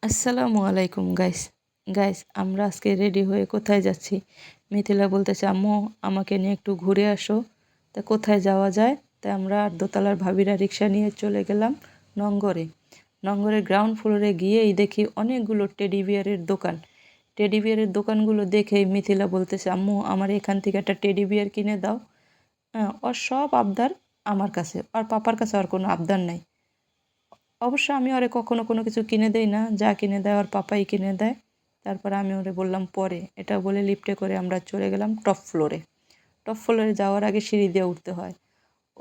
আসসালামু আলাইকুম গাইস। আমরা আজকে রেডি হয়ে কোথায় যাচ্ছি? মিথিলা বলতেছে, আম্মু আমাকে নিয়ে একটু ঘুরে আসো। তা কোথায় যাওয়া যায়? তাই আমরা দোতলার ভাবিরা রিক্সা নিয়ে চলে গেলাম নঙ্গরে। নঙ্গরের গ্রাউন্ড ফ্লোরে গিয়েই দেখি অনেকগুলো টেডি বিয়ারের দোকান। টেডি বিয়ারের দোকানগুলো দেখেই মিথিলা বলতেছে, আম্মু আমার এখান থেকে একটা টেডি বিয়ার কিনে দাও। হ্যাঁ, ওর সব আবদার আমার কাছে, আর পাপার কাছে আর কোনো আবদার নাই। অবশ্য আমি ওরে কখনো কোনো কিছু কিনে দেই না, যা কিনে দেয় ওর পাপাই কিনে দেয়। তারপরে আমি ওরে বললাম পরে, এটা বলে লিফটে করে আমরা চলে গেলাম টপ ফ্লোরে। টপ ফ্লোরে যাওয়ার আগে সিঁড়ি দিয়ে উঠতে হয়।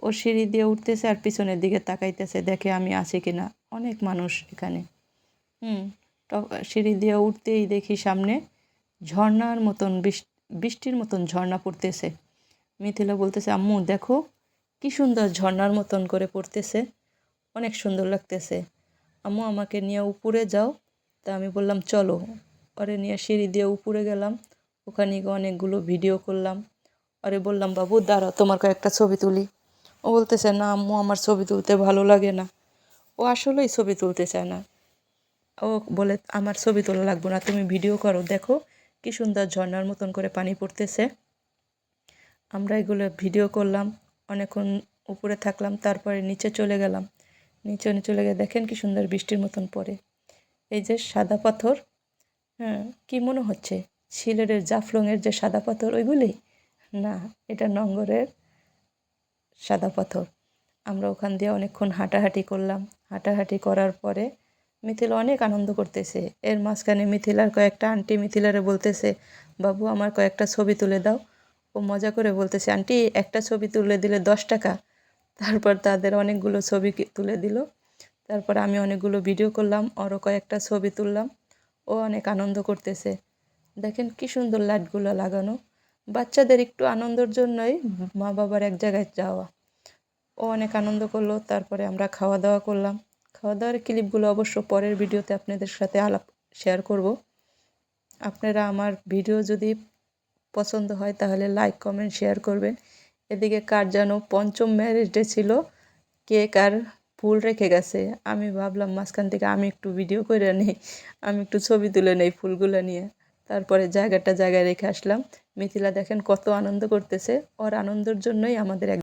ও সিঁড়ি দিয়ে উঠতেছে আর পিছনের দিকে তাকাইতেছে, দেখে আমি আছি কিনা। অনেক মানুষ এখানে। হুম টপ সিঁড়ি দিয়ে উঠতেই দেখি সামনে ঝর্ণার মতন বৃষ্টির মতন ঝর্ণা পড়তেছে। মিথিলা বলতেছে, আম্মু দেখো কি সুন্দর ঝর্ণার মতন করে পড়তেছে, অনেক সুন্দর লাগতেছে। আম্মু আমাকে নিয়ে উপরে যাও। তা আমি বললাম চলো। ওরে নিয়ে সিঁড়ি দিয়ে উপরে গেলাম। ওখানে গিয়ে অনেকগুলো ভিডিও করলাম। ওরে বললাম, বাবু দাঁড়াও তোমার কয়েকটা ছবি তুলি। ও বলতেছে, না আম্মু আমার ছবি তুলতে ভালো লাগে না। ও আসলেই ছবি তুলতে চায় না। ও বলে, আমার ছবি তোলা লাগবে না, তুমি ভিডিও করো, দেখো কি সুন্দর ঝর্ণার মতন করে পানি পড়তেছে। আমরা এগুলো ভিডিও করলাম, অনেকক্ষণ উপরে থাকলাম, তারপরে নিচে চলে গেলাম। নিচে চলে গিয়ে দেখেন কি সুন্দর বৃষ্টির মতন পড়ে। এই যে সাদা পাথর, হ্যাঁ, কি মনে হচ্ছে সিলেটের জাফলংয়ের যে সাদা পাথর ওইগুলি? না, এটা নঙ্গরের সাদা পাথর। আমরা ওখান দিয়ে অনেকক্ষণ হাঁটাহাঁটি করলাম। হাঁটাহাঁটি করার পরে মিথিলা অনেক আনন্দ করতেছে। এর মাঝখানে মিথিলার কয়েকটা আন্টি মিথিলারে বলতেছে, বাবু আমার কয়েকটা ছবি তুলে দাও। ও মজা করে বলতেছে, আন্টি একটা ছবি তুলে দিলে 10 টাকা। তারপর তাদের অনেকগুলো ছবি তুলে দিল। তারপর আমি অনেকগুলো ভিডিও করলাম, ওরও কয়েকটা ছবি তুললাম। ও অনেক আনন্দ করতেছে। দেখেন কি সুন্দর লাইটগুলো লাগানো। বাচ্চাদের একটু আনন্দের জন্যই মা বাবার এক জায়গায় যাওয়া। ও অনেক আনন্দ করলো। তারপরে আমরা খাওয়া দাওয়া করলাম। খাওয়া দাওয়ার ক্লিপগুলো অবশ্য পরের ভিডিওতে আপনাদের সাথে শেয়ার করব। আপনারা আমার ভিডিও যদি পছন্দ হয় তাহলে লাইক কমেন্ট শেয়ার করবেন। এদিকে কার যেন পঞ্চম ম্যারেজ ডে ছিল, কেক আর ফুল রেখে গেছে। আমি ভাবলাম মাঝখান থেকে আমি একটু ভিডিও করে নিই, আমি একটু ছবি তুলে নেই ফুলগুলো নিয়ে। তারপরে জায়গায় রেখে আসলাম। মিথিলা দেখেন কত আনন্দ করতেছে। ওর আনন্দের জন্যই আমাদের